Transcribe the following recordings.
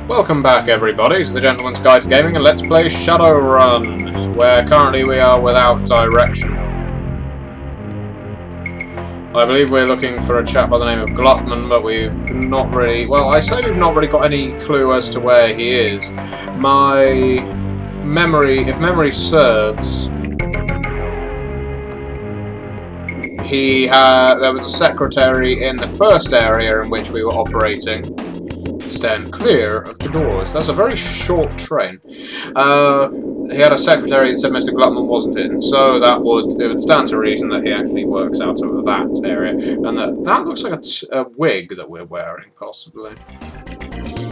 Welcome back, everybody, to the Gentleman's Guide to Gaming, and let's play Shadowrun, where currently we are without direction. I believe we're looking for a chap by the name of Glotman, but we've not really... Well, I say we've not really got any clue as to where he is. My memory, if memory serves, there was a secretary in the first area in which we were operating. Stand clear of the doors. That's a very short train. He had a secretary that said Mr. Glotman wasn't in, so it would stand to reason that he actually works out of that area, and that looks like a wig that we're wearing, possibly.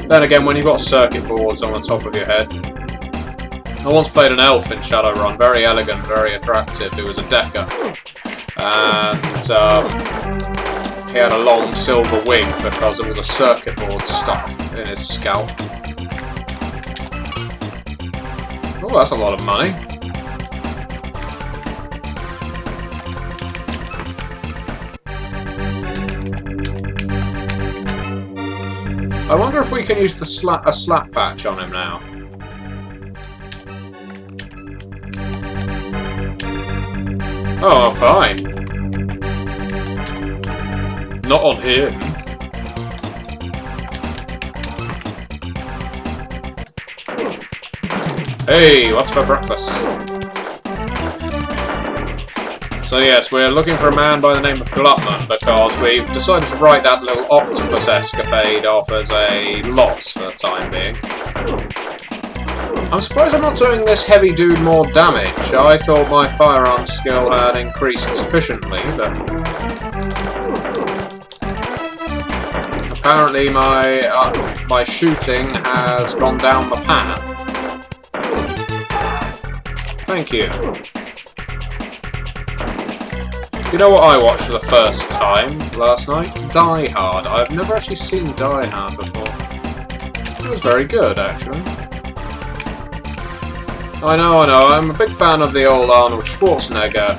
Then again, when you've got circuit boards on the top of your head. I once played an elf in Shadowrun, very elegant, very attractive. He was a decker, and he had a long silver wig because of all the circuit boards stuck in his scalp. Oh, that's a lot of money. I wonder if we can use a slap patch on him now. Oh, fine. Not on him. Hey, what's for breakfast? So yes, we're looking for a man by the name of Glotman because we've decided to write that little octopus escapade off as a loss for the time being. I'm surprised I'm not doing this heavy dude more damage. I thought my firearm skill had increased sufficiently, but... apparently my shooting has gone down the pan. Thank you. You know what I watched for the first time last night? Die Hard. I've never actually seen Die Hard before. It was very good, actually. I know. I'm a big fan of the old Arnold Schwarzenegger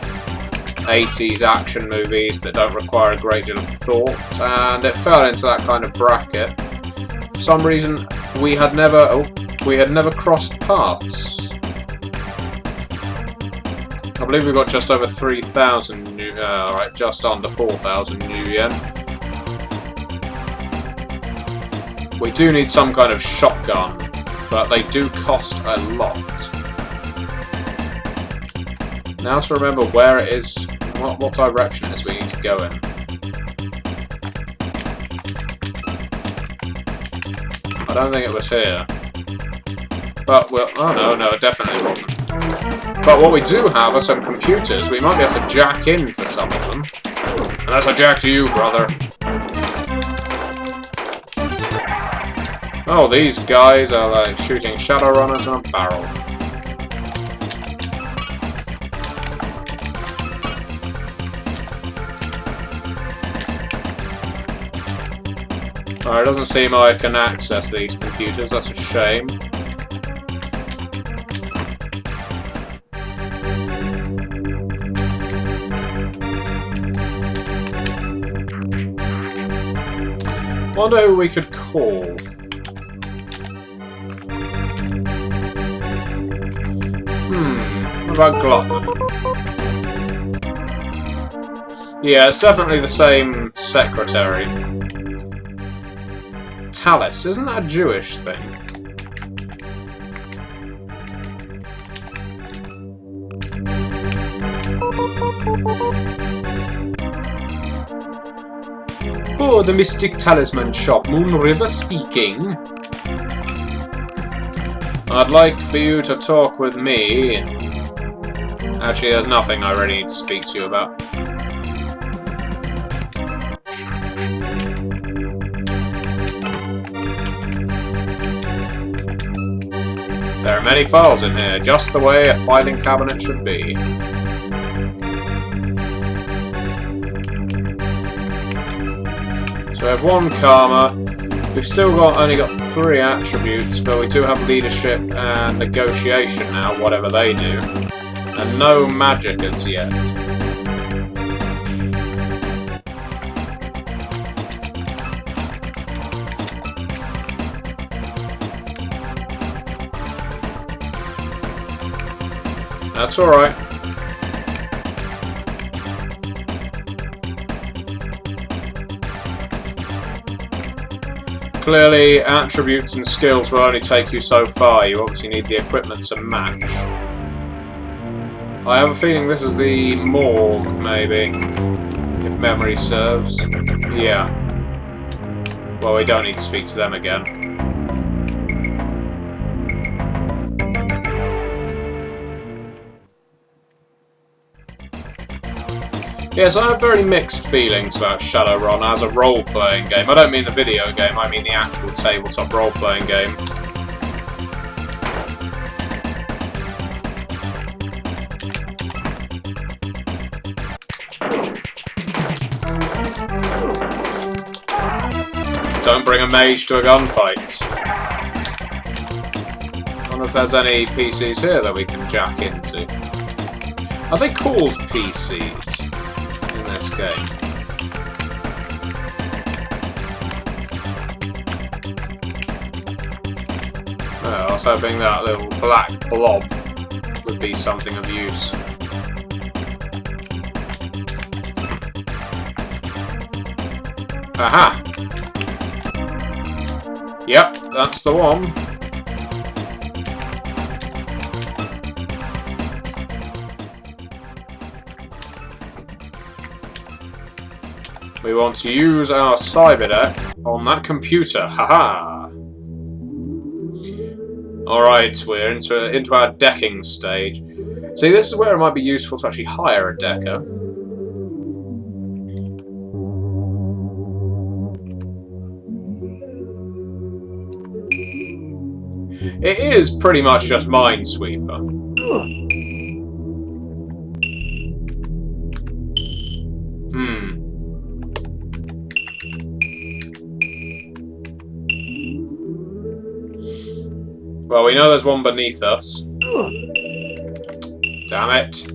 80s action movies that don't require a great deal of thought, and it fell into that kind of bracket. For some reason, we had never crossed paths. I believe we got just over 3,000 new, right, just under 4,000 new yen. We do need some kind of shotgun, but they do cost a lot. Now to remember where it is, what direction it is we need to go in. I don't think it was here. But, well, oh no, it definitely wasn't. But what we do have are some computers. We might be able to jack into some of them. And that's a jack to you, brother. Oh, these guys are like shooting Shadowrunners in a barrel. Alright, it doesn't seem I can access these computers. That's a shame. Wonder who we could call. What about Glotman? Yeah, it's definitely the same secretary. Talus, isn't that a Jewish thing? Oh, the Mystic Talisman Shop. Moon River speaking. I'd like for you to talk with me. Actually, there's nothing I really need to speak to you about. There are many files in here, just the way a filing cabinet should be. So we have 1 karma. We've still only got 3 attributes, but we do have leadership and negotiation now, whatever they do. And no magic as yet. That's alright. Clearly, attributes and skills will only take you so far. You obviously need the equipment to match. I have a feeling this is the morgue, maybe. If memory serves. Yeah. Well, we don't need to speak to them again. Yes, I have very mixed feelings about Shadowrun as a role-playing game. I don't mean the video game, I mean the actual tabletop role-playing game. Don't bring a mage to a gunfight. I wonder if there's any PCs here that we can jack into. Are they called PCs in this game? Oh, I was hoping that little black blob would be something of use. Aha! Yep, that's the one. We want to use our cyber deck on that computer. Haha! Alright, we're into our decking stage. See, this is where it might be useful to actually hire a decker. It is pretty much just Minesweeper. Well, we know there's one beneath us. Damn it.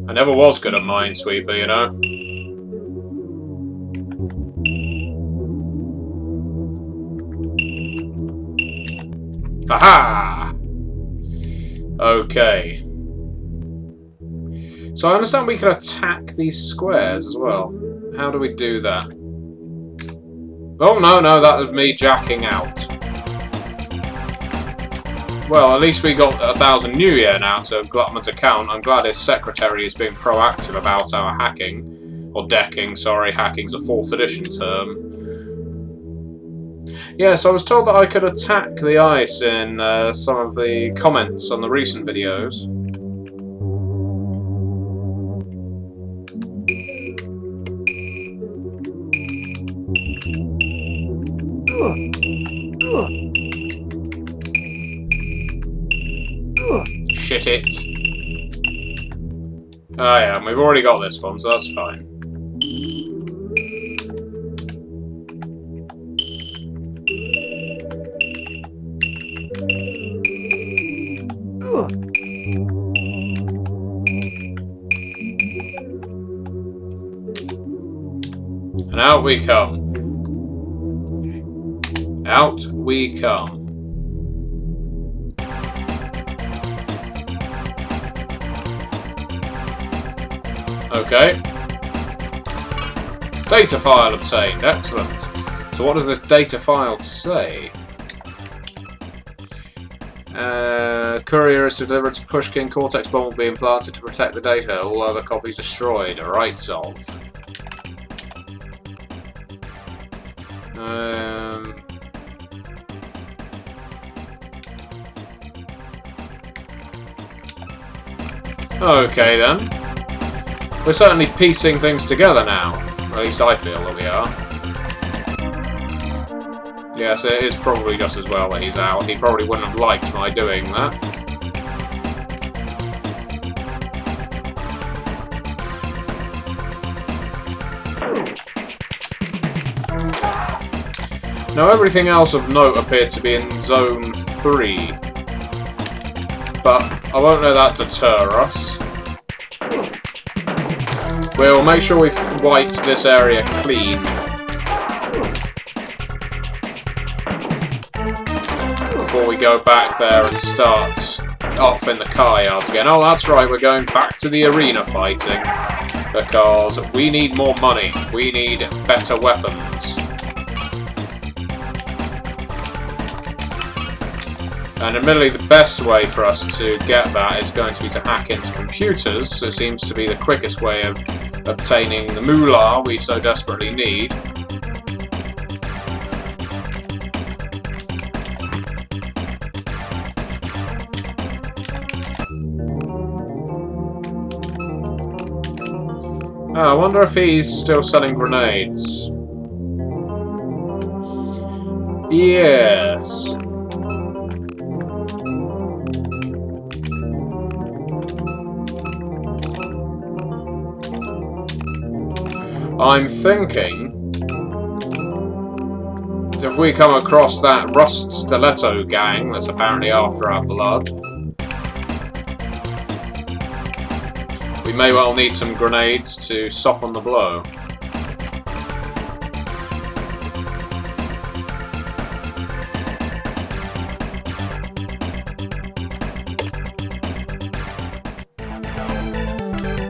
I never was good at Minesweeper, you know. Aha! Okay. So I understand we can attack these squares as well. How do we do that? Oh, no, that was me jacking out. Well, at least we got 1,000 New Year now to Glotman's account. I'm glad his secretary is being proactive about our hacking. Or decking, sorry, hacking's a 4th edition term. Yes, I was told that I could attack the ice in some of the comments on the recent videos. Shit it. Oh yeah, and we've already got this one, so that's fine. And out we come. Out we come. Okay. Data file obtained. Excellent. So what does this data file say? Courier is to deliver to Pushkin. Cortex bomb will be implanted to protect the data. All other copies destroyed. Rights of. Okay then. We're certainly piecing things together now. Or at least I feel that we are. Yes, it is probably just as well that he's out. He probably wouldn't have liked my doing that. Now everything else of note appeared to be in Zone 3. But I won't let that deter us. We'll make sure we've wiped this area clean. go back there and start off in the car yards again. Oh, that's right, we're going back to the arena fighting. Because we need more money. We need better weapons. And admittedly, the best way for us to get that is going to be to hack into computers. It seems to be the quickest way of obtaining the moolah we so desperately need. Oh, I wonder if he's still selling grenades. Yes. I'm thinking if we come across that Rust Stiletto gang that's apparently after our blood, we may well need some grenades to soften the blow.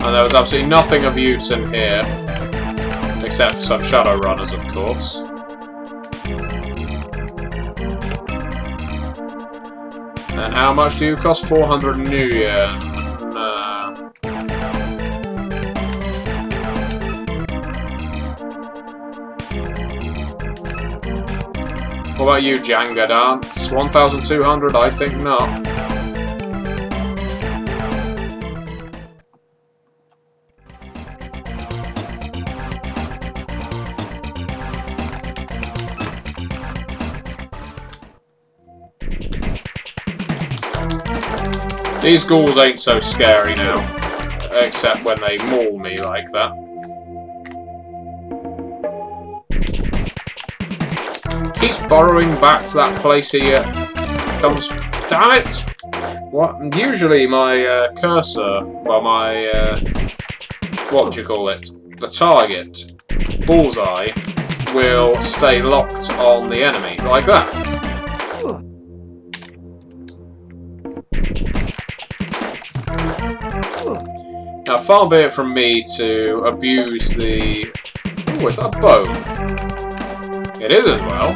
And there was absolutely nothing of use in here. Except for some Shadowrunners, of course. And how much do you cost? 400 New Year. Nah. What about you, Jenga Dance? 1,200? I think not. These ghouls ain't so scary now, except when they maul me like that. Keeps burrowing back to that place he comes. Damn it! What? Usually my cursor, well, my what do you call it? The target, bullseye, will stay locked on the enemy like that. Now, far be it from me to abuse the... Oh, is that a bow? It is as well.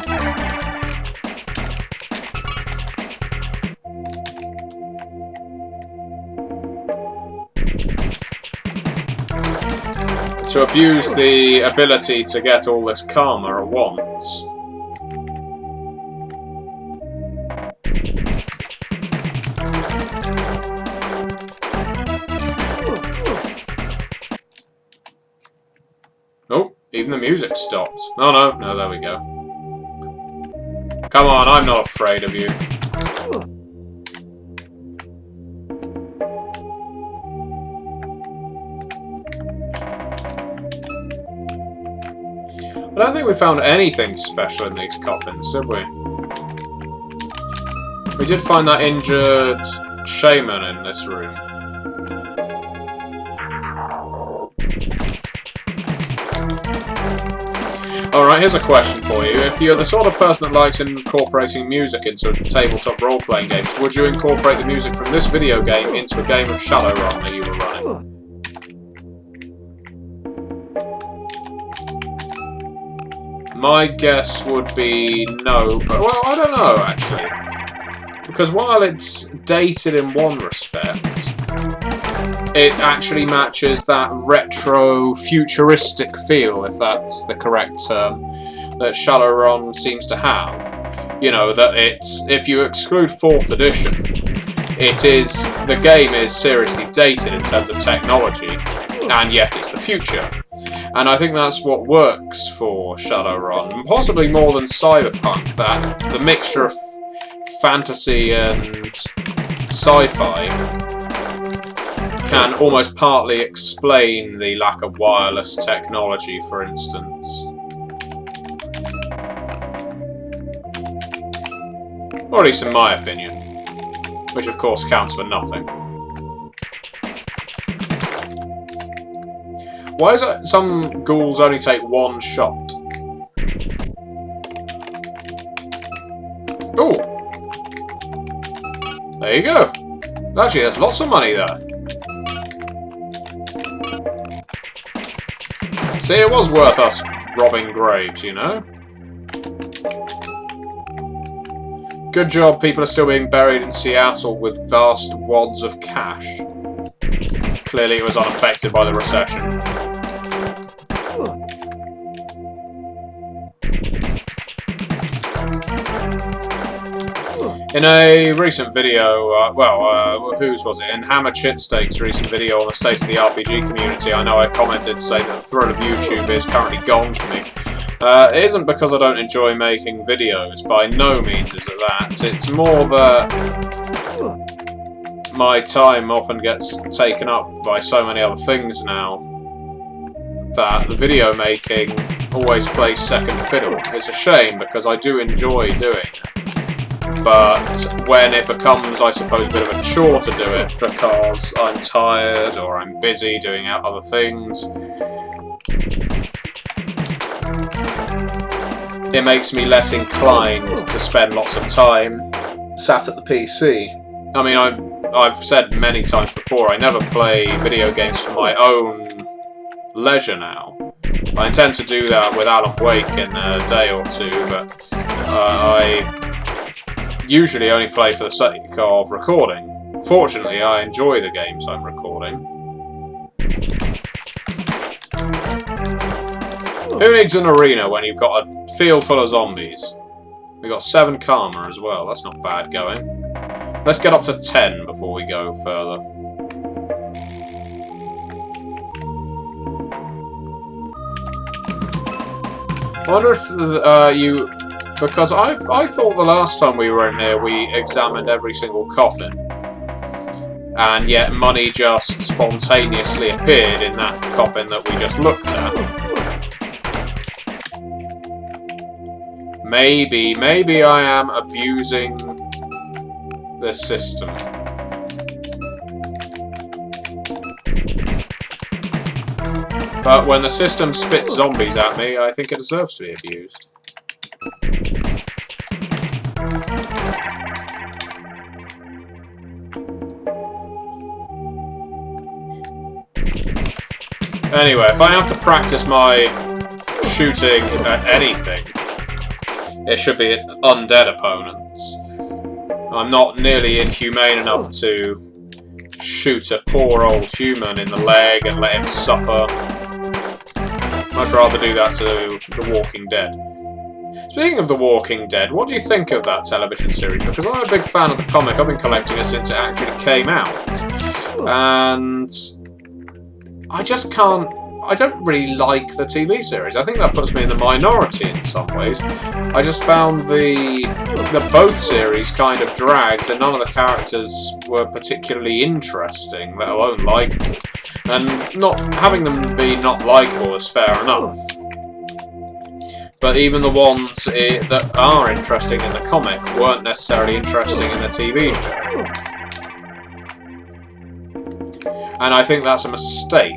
To abuse the ability to get all this karma at once. Even the music stopped. No, there we go. Come on, I'm not afraid of you. I don't think we found anything special in these coffins, did we? We did find that injured shaman in this room. Alright, here's a question for you. If you're the sort of person that likes incorporating music into tabletop role-playing games, would you incorporate the music from this video game into a game of Shadowrun that you were running? My guess would be no, but, well, I don't know, actually. Because while it's dated in one respect, it actually matches that retro-futuristic feel, if that's the correct term, that Shadowrun seems to have. You know, that it's, if you exclude 4th edition, the game is seriously dated in terms of technology, and yet it's the future. And I think that's what works for Shadowrun, and possibly more than Cyberpunk, that the mixture of fantasy and sci-fi can almost partly explain the lack of wireless technology, for instance. Or at least in my opinion. Which of course counts for nothing. Why is it some ghouls only take one shot? Ooh! There you go. Actually, there's lots of money there. See, it was worth us robbing graves, you know? Good job, people are still being buried in Seattle with vast wads of cash. Clearly it was unaffected by the recession. In a recent video, whose was it? In Hammer Chitsteak's recent video on the state of the RPG community, I know I commented to say that the thrill of YouTube is currently gone for me. It isn't because I don't enjoy making videos, by no means is it that. It's more that my time often gets taken up by so many other things now that the video making always plays second fiddle. It's a shame because I do enjoy doing it. But when it becomes, I suppose, a bit of a chore to do it because I'm tired or I'm busy doing other things, it makes me less inclined to spend lots of time sat at the PC. I mean, I've said many times before, I never play video games for my own leisure now. I intend to do that with Alan Wake in a day or two, but I usually only play for the sake of recording. Fortunately, I enjoy the games I'm recording. Who needs an arena when you've got a field full of zombies? We got 7 karma as well, that's not bad going. Let's get up to 10 before we go further. I wonder if because I thought the last time we were in here we examined every single coffin. And yet money just spontaneously appeared in that coffin that we just looked at. Maybe I am abusing this system. But when the system spits zombies at me, I think it deserves to be abused. Anyway, if I have to practice my shooting at anything, it should be at undead opponents. I'm not nearly inhumane enough to shoot a poor old human in the leg and let him suffer. Much rather do that to The Walking Dead. Speaking of The Walking Dead, what do you think of that television series? Because I'm a big fan of the comic. I've been collecting it since it actually came out. And I just can't... I don't really like the TV series. I think that puts me in the minority in some ways. I just found the both series kind of dragged, and none of the characters were particularly interesting, let alone likeable. And not having them be not likeable is fair enough. But even the ones that are interesting in the comic weren't necessarily interesting in the TV show. And I think that's a mistake.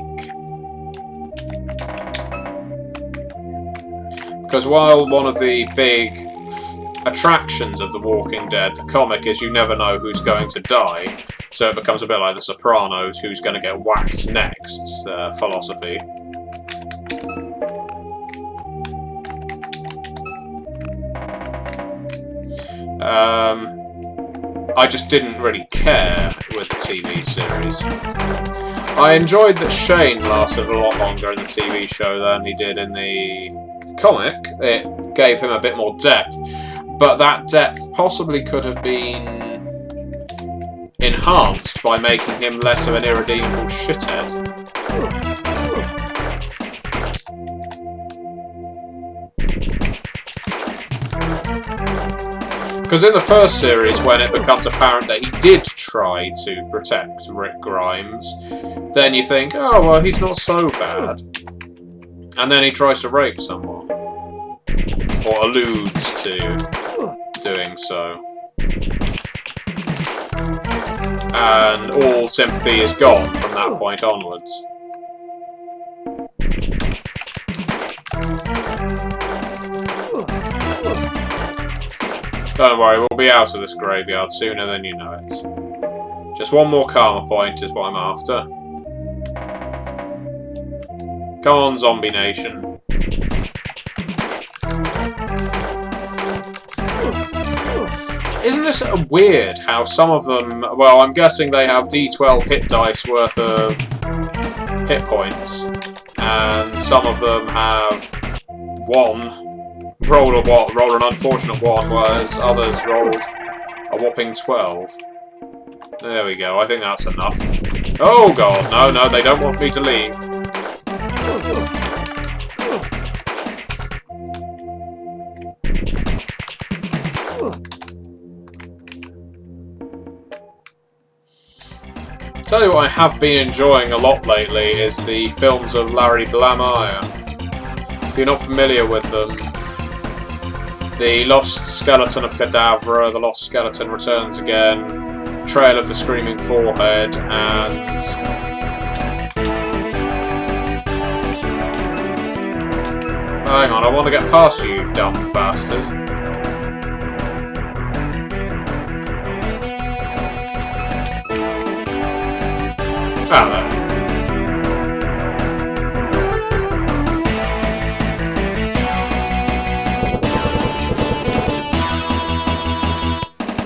Because while one of the big attractions of The Walking Dead, the comic, is you never know who's going to die, so it becomes a bit like The Sopranos, who's going to get whacked next philosophy. I just didn't really care with the TV series. I enjoyed that Shane lasted a lot longer in the TV show than he did in the comic. It gave him a bit more depth, but that depth possibly could have been enhanced by making him less of an irredeemable shithead. Because in the first series, when it becomes apparent that he did try to protect Rick Grimes, then you think, oh, well, he's not so bad. And then he tries to rape someone. Or alludes to doing so. And all sympathy is gone from that point onwards. Don't worry, we'll be out of this graveyard sooner than you know it. Just one more karma point is what I'm after. Come on, Zombie Nation. Isn't this weird how some of them... Well, I'm guessing they have D12 hit dice worth of hit points. And some of them have one. Roll an unfortunate one, whereas others rolled a whopping 12. There we go, I think that's enough. Oh god, no, they don't want me to leave. Tell you what I have been enjoying a lot lately is the films of Larry Blamire. If you're not familiar with them, The Lost Skeleton of Cadavra, The Lost Skeleton Returns Again, Trail of the Screaming Forehead, and... Hang on, I want to get past you, you dumb bastard. Ah, there.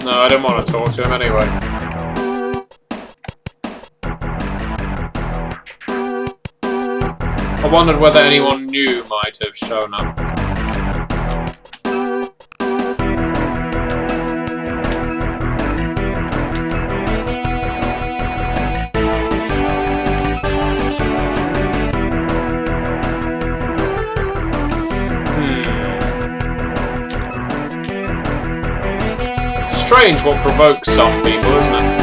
No, I didn't want to talk to him anyway. I wondered whether anyone new might have shown up. Strange what provokes some people, isn't it?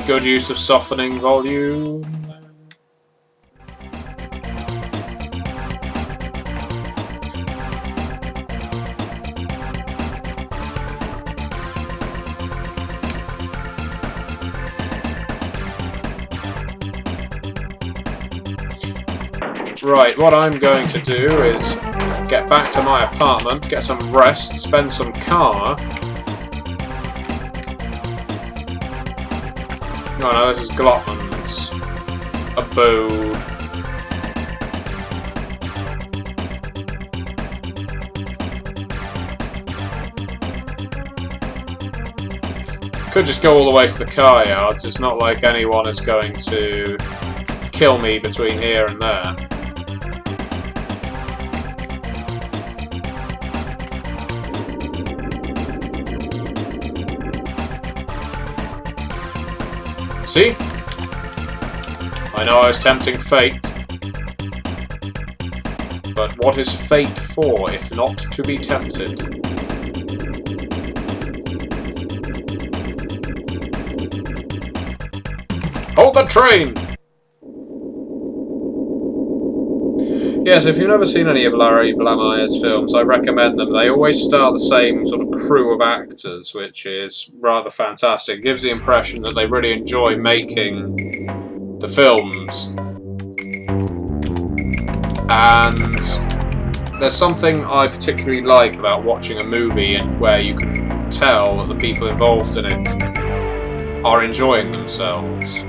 Good use of softening volume. Right, what I'm going to do is get back to my apartment, get some rest, spend some karma. Oh no, this is Glotman's abode. Could just go all the way to the car yards. It's not like anyone is going to kill me between here and there. See? I know I was tempting fate. But what is fate for, if not to be tempted? Hold the train! Yes, if you've never seen any of Larry Blamire's films, I recommend them. They always star the same sort of crew of actors, which is rather fantastic. It gives the impression that they really enjoy making the films. And there's something I particularly like about watching a movie where you can tell that the people involved in it are enjoying themselves.